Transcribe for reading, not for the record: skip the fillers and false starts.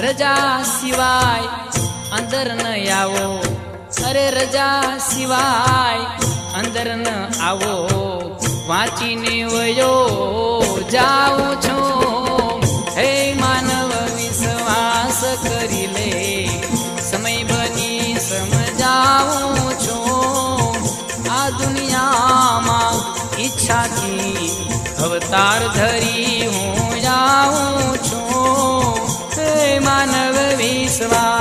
રજા સિવાય અંદર ન આવો, અરે રજા સિવાય અંદર ન આવો, વાંચીને વયો જાઉં છું. હે માનવ વિશ્વાસ કરી લે, સમય બની સમજાવું છું. આ દુનિયામાં ઈચ્છાથી અવતાર ધરી હું જાઉં છું. હે માનવ વિશ્વાસ